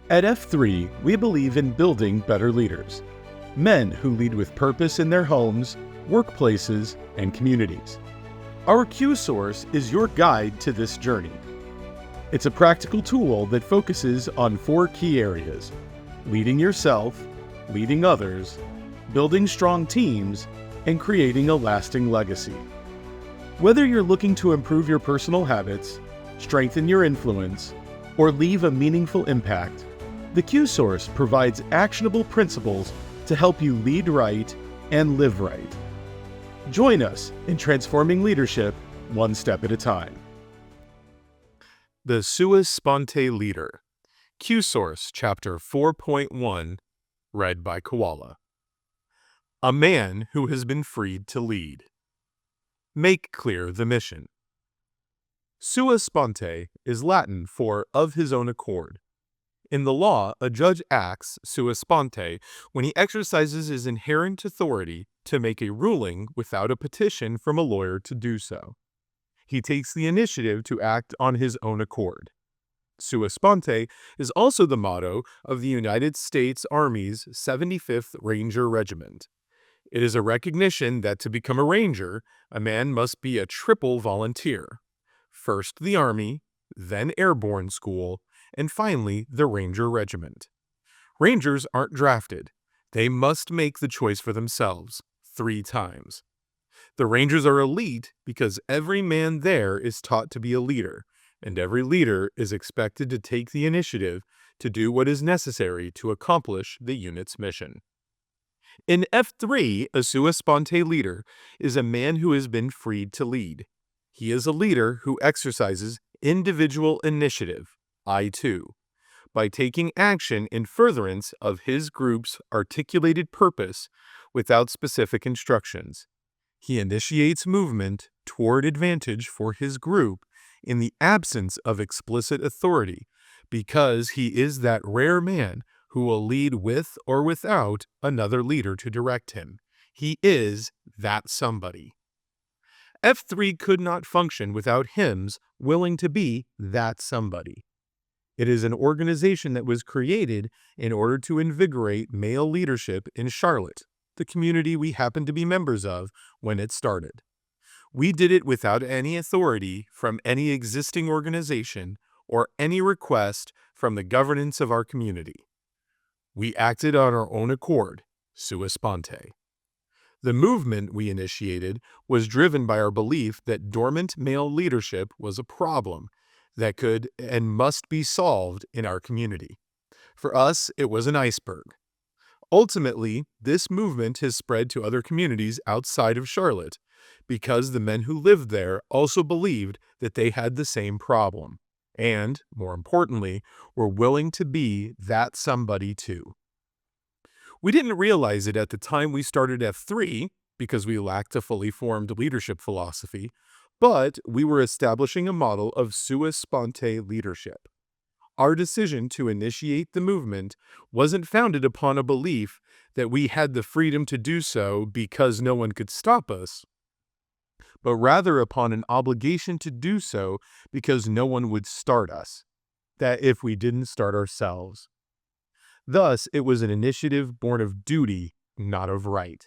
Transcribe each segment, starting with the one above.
At F3, we believe in building better leaders, men who lead with purpose in their homes, workplaces, and communities. Our QSource is your guide to this journey. It's a practical tool that focuses on 4 key areas: leading yourself, leading others, building strong teams, and creating a lasting legacy. Whether you're looking to improve your personal habits, strengthen your influence, or leave a meaningful impact, the QSource provides actionable principles to help you lead right and live right. Join us in transforming leadership one step at a time. The Sua Sponte Leader, QSource Chapter 4.1, read by Koala. A man who has been freed to lead. Make clear the mission. Sua Sponte is Latin for of his own accord. In the law, a judge acts sua sponte when he exercises his inherent authority to make a ruling without a petition from a lawyer to do so. He takes the initiative to act on his own accord. Sua Sponte is also the motto of the United States Army's 75th Ranger Regiment. It is a recognition that to become a ranger, a man must be a triple volunteer. First the Army, then Airborne School, and finally the Ranger Regiment. Rangers aren't drafted. They must make the choice for themselves 3 times. The Rangers are elite because every man there is taught to be a leader, and every leader is expected to take the initiative to do what is necessary to accomplish the unit's mission. In F3, a Sua Sponte leader is a man who has been freed to lead. He is a leader who exercises individual initiative, I2, by taking action in furtherance of his group's articulated purpose without specific instructions. He initiates movement toward advantage for his group in the absence of explicit authority, because he is that rare man who will lead with or without another leader to direct him. He is that somebody. F3 could not function without hymns willing to be that somebody. It is an organization that was created in order to invigorate male leadership in Charlotte, the community we happen to be members of when it started. We did it without any authority from any existing organization or any request from the governance of our community. We acted on our own accord, sua sponte. The movement we initiated was driven by our belief that dormant male leadership was a problem that could and must be solved in our community. For us, it was an iceberg. Ultimately, this movement has spread to other communities outside of Charlotte because the men who lived there also believed that they had the same problem and, more importantly, were willing to be that somebody too. We didn't realize it at the time we started F3 because we lacked a fully formed leadership philosophy, but we were establishing a model of sua sponte leadership. Our decision to initiate the movement wasn't founded upon a belief that we had the freedom to do so because no one could stop us, but rather upon an obligation to do so because no one would start us, that if we didn't start ourselves. Thus, it was an initiative born of duty, not of right.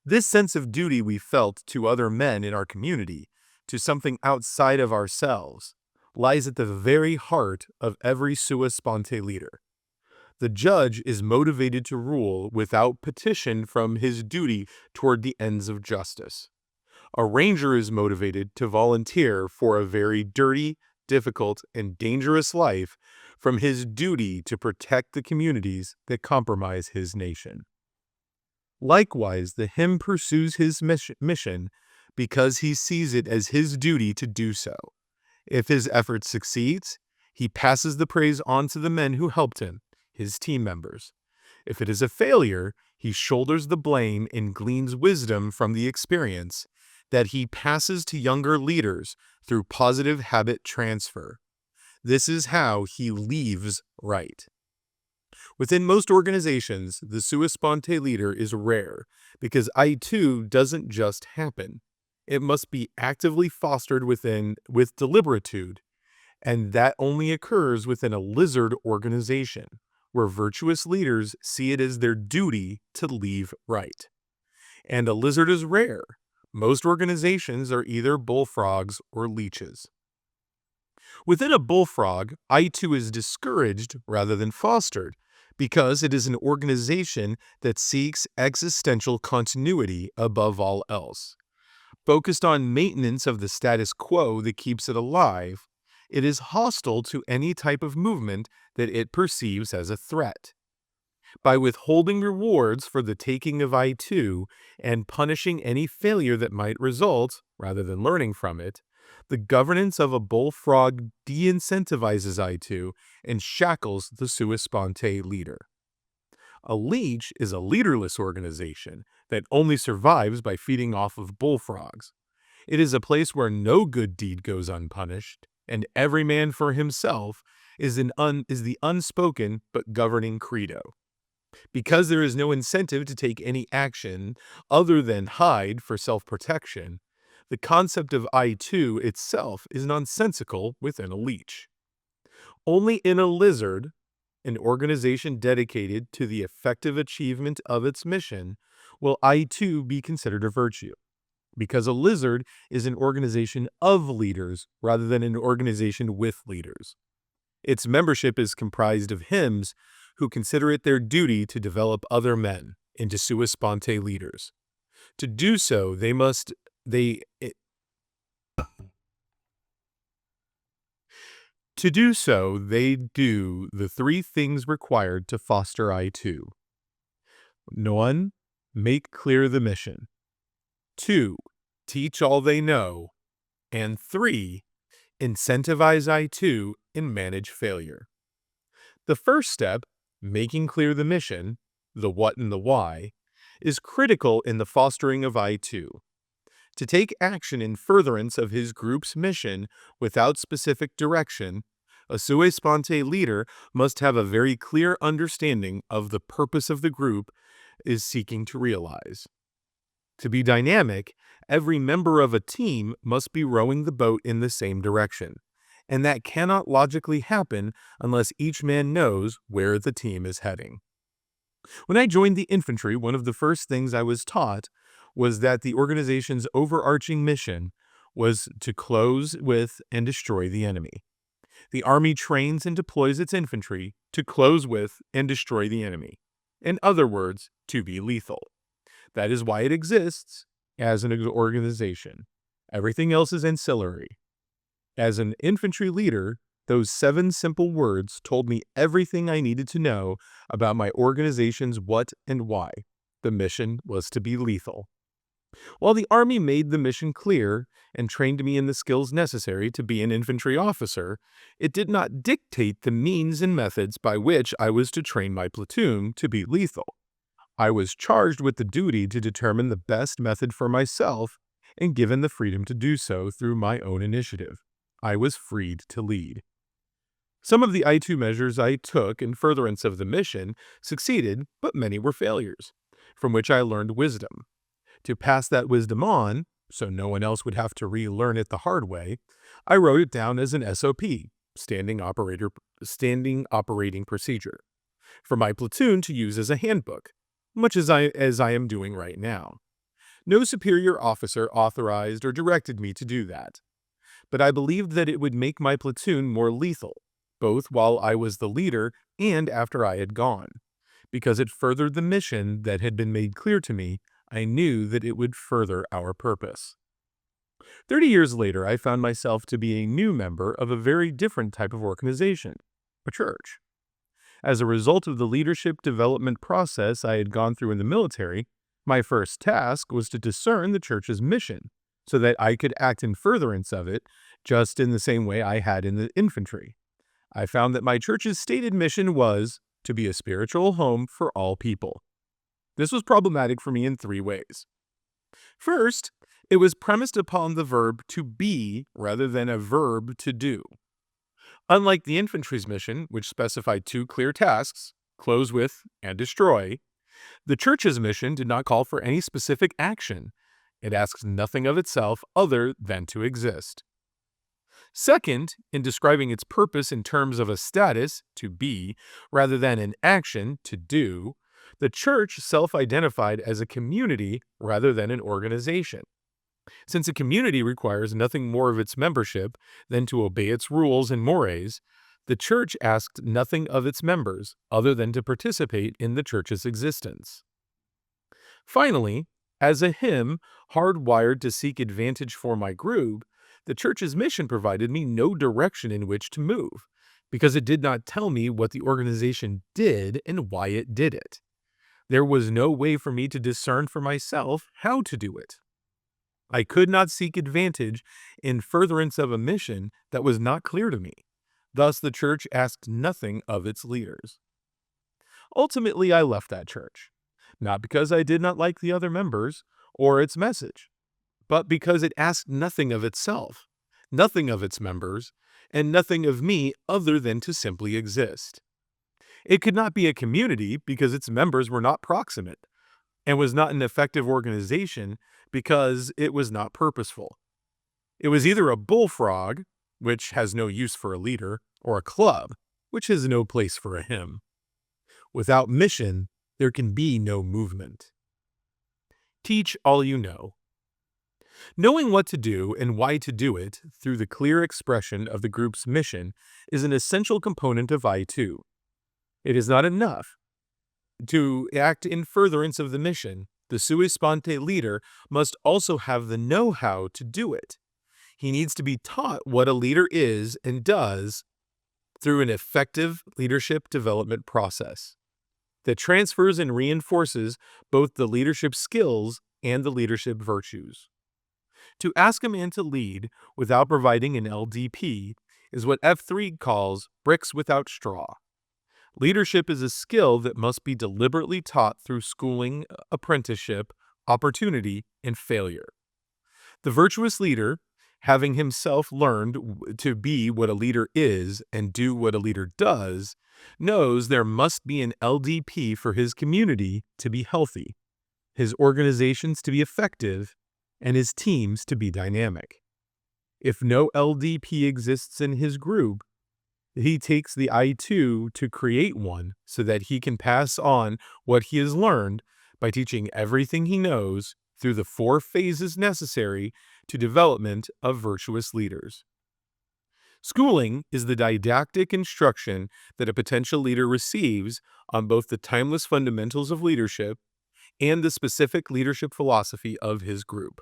This sense of duty we felt to other men in our community, to something outside of ourselves, lies at the very heart of every sua sponte leader. The judge is motivated to rule without petition from his duty toward the ends of justice. A ranger is motivated to volunteer for a very dirty, difficult, and dangerous life from his duty to protect the communities that compromise his nation. Likewise, the hymn pursues his mission because he sees it as his duty to do so. If his effort succeeds, he passes the praise on to the men who helped him, his team members. If it is a failure, he shoulders the blame and gleans wisdom from the experience that he passes to younger leaders through positive habit transfer. This is how he leaves right. Within most organizations, the sua sponte leader is rare because I2 doesn't just happen. It must be actively fostered with deliberitude And that only occurs within a lizard organization, where virtuous leaders see it as their duty to leave right. And a lizard is rare. Most organizations are either bullfrogs or leeches. Within a bullfrog, I2 is discouraged rather than fostered because it is an organization that seeks existential continuity above all else. Focused on maintenance of the status quo that keeps it alive, it is hostile to any type of movement that it perceives as a threat. By withholding rewards for the taking of I2 and punishing any failure that might result, rather than learning from it, the governance of a bullfrog de-incentivizes I2 and shackles the Sua Sponte leader. A leech is a leaderless organization that only survives by feeding off of bullfrogs. It is a place where no good deed goes unpunished, and every man for himself is the unspoken but governing credo. Because there is no incentive to take any action other than hide for self-protection, the concept of I2 itself is nonsensical within a leech. Only in a lizard, an organization dedicated to the effective achievement of its mission, will I2 be considered a virtue, because a lizard is an organization of leaders rather than an organization with leaders. Its membership is comprised of hymns who consider it their duty to develop other men into Sua Sponte leaders. To do so, they do the three things required to foster I2. 1. Make clear the mission. 2. Teach all they know. And 3. Incentivize I2 and manage failure. The first step, making clear the mission, the what and the why, is critical in the fostering of I2. To take action in furtherance of his group's mission without specific direction, a Sua Sponte leader must have a very clear understanding of the purpose of the group is seeking to realize. To be dynamic, every member of a team must be rowing the boat in the same direction, and that cannot logically happen unless each man knows where the team is heading. When I joined the infantry, one of the first things I was taught was that the organization's overarching mission was to close with and destroy the enemy. The Army trains and deploys its infantry to close with and destroy the enemy. In other words, to be lethal. That is why it exists as an organization. Everything else is ancillary. As an infantry leader, those 7 simple words told me everything I needed to know about my organization's what and why. The mission was to be lethal. While the Army made the mission clear and trained me in the skills necessary to be an infantry officer, it did not dictate the means and methods by which I was to train my platoon to be lethal. I was charged with the duty to determine the best method for myself and given the freedom to do so through my own initiative. I was freed to lead. Some of the I2 measures I took in furtherance of the mission succeeded, but many were failures, from which I learned wisdom. To pass that wisdom on, so no one else would have to relearn it the hard way, I wrote it down as an SOP, standing operating procedure, for my platoon to use as a handbook, much as I am doing right now. No superior officer authorized or directed me to do that, but I believed that it would make my platoon more lethal, both while I was the leader and after I had gone. Because it furthered the mission that had been made clear to me, I knew that it would further our purpose. 30 years later, I found myself to be a new member of a very different type of organization, a church. As a result of the leadership development process I had gone through in the military, my first task was to discern the church's mission so that I could act in furtherance of it, just in the same way I had in the infantry. I found that my church's stated mission was to be a spiritual home for all people. This was problematic for me in 3 ways. First, it was premised upon the verb to be rather than a verb to do. Unlike the infantry's mission, which specified 2 clear tasks, close with and destroy, the church's mission did not call for any specific action. It asks nothing of itself other than to exist. Second, in describing its purpose in terms of a status, to be, rather than an action, to do, the church self-identified as a community rather than an organization. Since a community requires nothing more of its membership than to obey its rules and mores, the church asked nothing of its members other than to participate in the church's existence. Finally, as a hymn hardwired to seek advantage for my group, the church's mission provided me no direction in which to move, because it did not tell me what the organization did and why it did it. There was no way for me to discern for myself how to do it. I could not seek advantage in furtherance of a mission that was not clear to me. Thus, the church asked nothing of its leaders. Ultimately, I left that church, not because I did not like the other members or its message, but because it asked nothing of itself, nothing of its members, and nothing of me other than to simply exist. It could not be a community because its members were not proximate, and was not an effective organization because it was not purposeful. It was either a bullfrog, which has no use for a leader, or a club, which has no place for a hymn. Without mission, there can be no movement. Teach all you know. Knowing what to do and why to do it through the clear expression of the group's mission is an essential component of I2. It is not enough to act in furtherance of the mission. The Sua Sponte leader must also have the know-how to do it. He needs to be taught what a leader is and does through an effective leadership development process that transfers and reinforces both the leadership skills and the leadership virtues. To ask a man to lead without providing an LDP is what F3 calls bricks without straw. Leadership is a skill that must be deliberately taught through schooling, apprenticeship, opportunity, and failure. The virtuous leader, having himself learned to be what a leader is and do what a leader does, knows there must be an LDP for his community to be healthy, his organizations to be effective, and his teams to be dynamic. If no LDP exists in his group, he takes the I2 to create one so that he can pass on what he has learned by teaching everything he knows through the 4 phases necessary to development of virtuous leaders. Schooling is the didactic instruction that a potential leader receives on both the timeless fundamentals of leadership and the specific leadership philosophy of his group.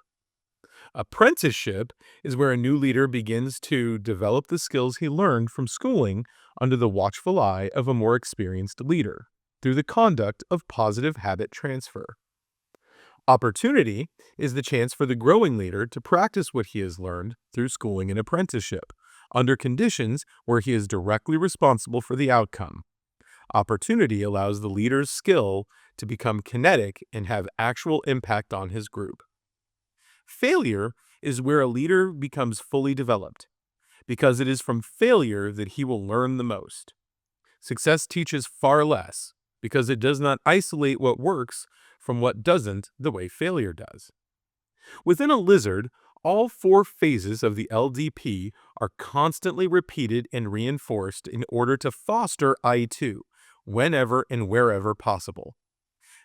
Apprenticeship is where a new leader begins to develop the skills he learned from schooling under the watchful eye of a more experienced leader through the conduct of positive habit transfer. Opportunity is the chance for the growing leader to practice what he has learned through schooling and apprenticeship under conditions where he is directly responsible for the outcome. Opportunity allows the leader's skill to become kinetic and have actual impact on his group. Failure is where a leader becomes fully developed, because it is from failure that he will learn the most. Success teaches far less, because it does not isolate what works from what doesn't the way failure does. Within a lizard, all 4 phases of the LDP are constantly repeated and reinforced in order to foster I2 whenever and wherever possible.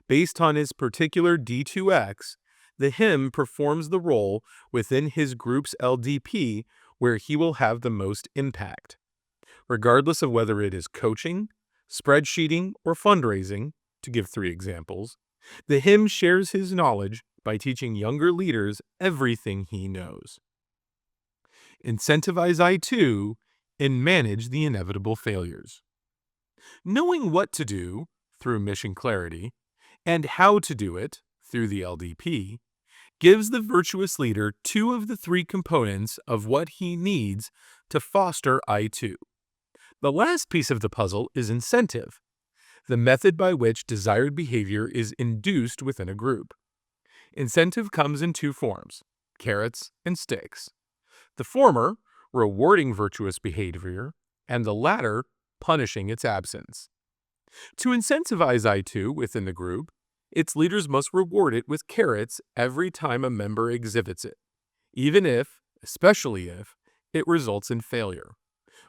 Based on his particular D2X, the hymn performs the role within his group's LDP where he will have the most impact. Regardless of whether it is coaching, spreadsheeting, or fundraising, to give 3 examples, the hymn shares his knowledge by teaching younger leaders everything he knows. Incentivize I2 and manage the inevitable failures. Knowing what to do through mission clarity and how to do it through the LDP gives the virtuous leader 2 of the 3 components of what he needs to foster I2. The last piece of the puzzle is incentive, the method by which desired behavior is induced within a group. Incentive comes in 2 forms, carrots and sticks. The former, rewarding virtuous behavior, and the latter, punishing its absence. To incentivize I2 within the group, its leaders must reward it with carrots every time a member exhibits it, even if, especially if, it results in failure.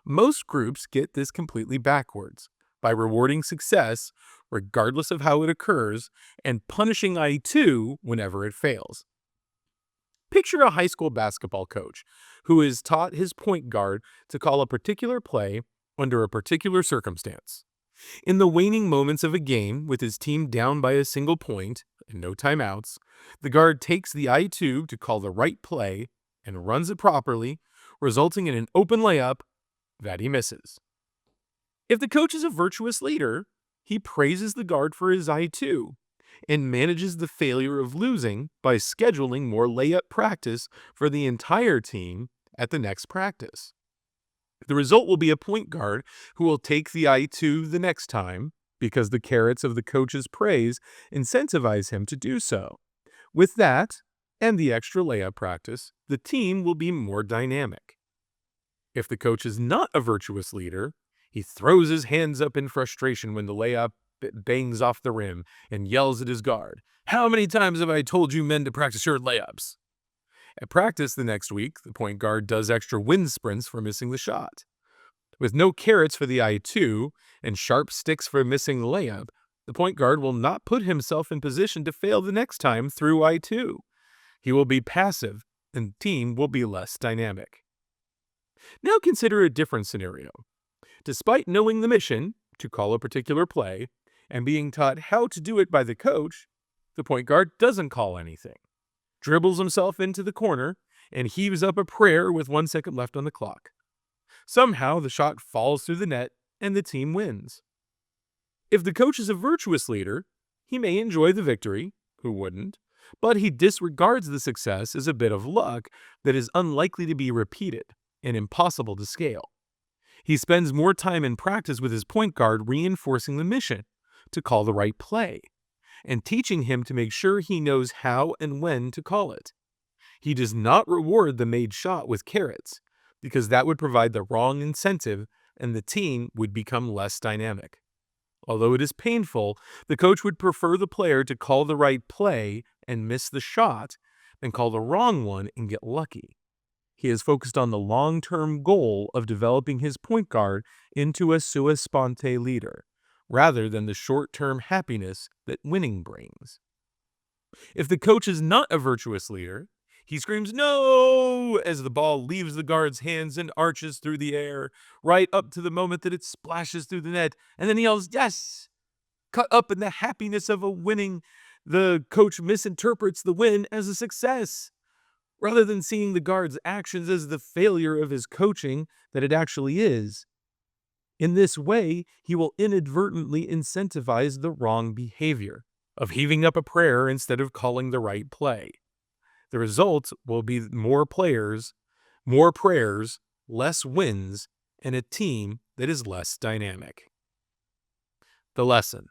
Most groups get this completely backwards by rewarding success regardless of how it occurs and punishing I2 whenever it fails. Picture a high school basketball coach who has taught his point guard to call a particular play under a particular circumstance. In the waning moments of a game, with his team down by a single point and no timeouts, the guard takes the I2 to call the right play and runs it properly, resulting in an open layup that he misses. If the coach is a virtuous leader, he praises the guard for his I2 and manages the failure of losing by scheduling more layup practice for the entire team at the next practice. The result will be a point guard who will take the I2 the next time because the carrots of the coach's praise incentivize him to do so. With that, and the extra layup practice, the team will be more dynamic. If the coach is not a virtuous leader, he throws his hands up in frustration when the layup bangs off the rim and yells at his guard, "How many times have I told you men to practice your layups?" At practice the next week, the point guard does extra wind sprints for missing the shot. With no carrots for the I2 and sharp sticks for missing the layup, the point guard will not put himself in position to fail the next time through I2. He will be passive, and the team will be less dynamic. Now consider a different scenario. Despite knowing the mission, to call a particular play, and being taught how to do it by the coach, the point guard doesn't call anything, dribbles himself into the corner, and heaves up a prayer with 1 second left on the clock. Somehow, the shot falls through the net, and the team wins. If the coach is a virtuous leader, he may enjoy the victory, who wouldn't, but he disregards the success as a bit of luck that is unlikely to be repeated and impossible to scale. He spends more time in practice with his point guard reinforcing the mission, to call the right play, and teaching him to make sure he knows how and when to call it. He does not reward the made shot with carrots, because that would provide the wrong incentive and the team would become less dynamic. Although it is painful, the coach would prefer the player to call the right play and miss the shot than call the wrong one and get lucky. He is focused on the long-term goal of developing his point guard into a Sua Sponte leader, rather than the short-term happiness that winning brings. If the coach is not a virtuous leader, he screams "No!" as the ball leaves the guard's hands and arches through the air, right up to the moment that it splashes through the net, and then he yells "Yes!" Caught up in the happiness of a winning, the coach misinterprets the win as a success, rather than seeing the guard's actions as the failure of his coaching that it actually is. In this way, he will inadvertently incentivize the wrong behavior of heaving up a prayer instead of calling the right play. The result will be more prayers, less wins, and a team that is less dynamic. The lesson.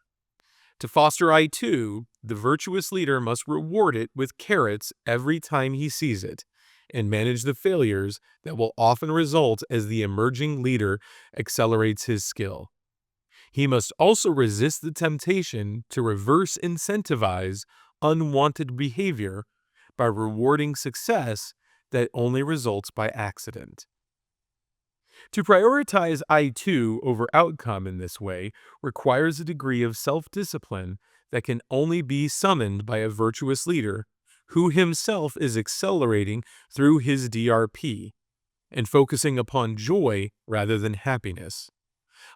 To foster I2, the virtuous leader must reward it with carrots every time he sees it, and manage the failures that will often result as the emerging leader accelerates his skill. He must also resist the temptation to reverse incentivize unwanted behavior by rewarding success that only results by accident. To prioritize I2 over outcome in this way requires a degree of self-discipline that can only be summoned by a virtuous leader who himself is accelerating through his DRP and focusing upon joy rather than happiness.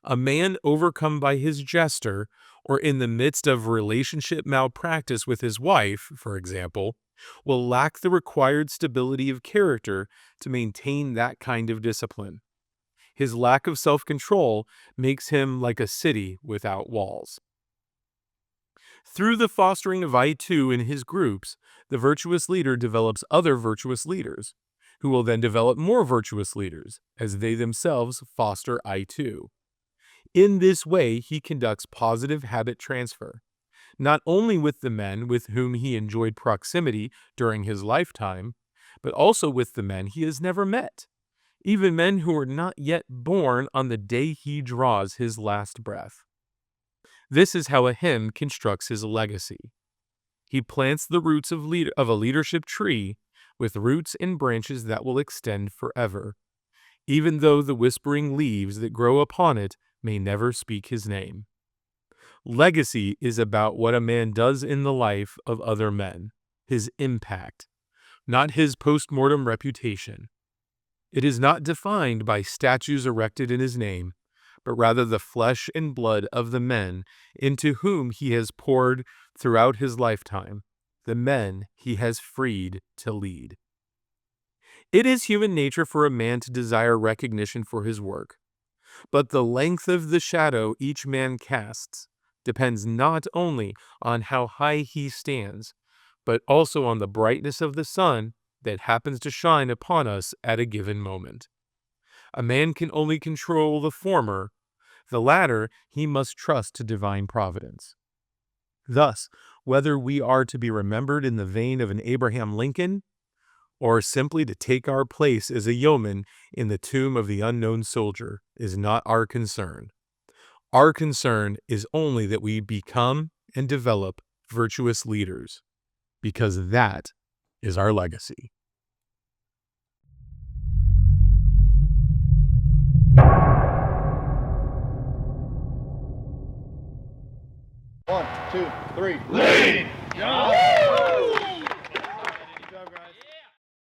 A man overcome by his jester, or in the midst of relationship malpractice with his wife, for example, will lack the required stability of character to maintain that kind of discipline. His lack of self-control makes him like a city without walls. Through the fostering of I2 in his groups, the virtuous leader develops other virtuous leaders, who will then develop more virtuous leaders as they themselves foster I2. In this way, he conducts positive habit transfer, not only with the men with whom he enjoyed proximity during his lifetime, but also with the men he has never met, even men who are not yet born on the day he draws his last breath. This is how a hymn constructs his legacy. He plants the roots of a leadership tree with roots and branches that will extend forever, even though the whispering leaves that grow upon it may never speak his name. Legacy is about what a man does in the life of other men, his impact, not his post-mortem reputation. It is not defined by statues erected in his name, but rather the flesh and blood of the men into whom he has poured throughout his lifetime, the men he has freed to lead. It is human nature for a man to desire recognition for his work, but the length of the shadow each man casts depends not only on how high he stands, but also on the brightness of the sun that happens to shine upon us at a given moment. A man can only control the former, the latter he must trust to divine providence. Thus, whether we are to be remembered in the vein of an Abraham Lincoln, or simply to take our place as a yeoman in the tomb of the unknown soldier, is not our concern. Our concern is only that we become and develop virtuous leaders, because that is our legacy. One, two, three. Lead!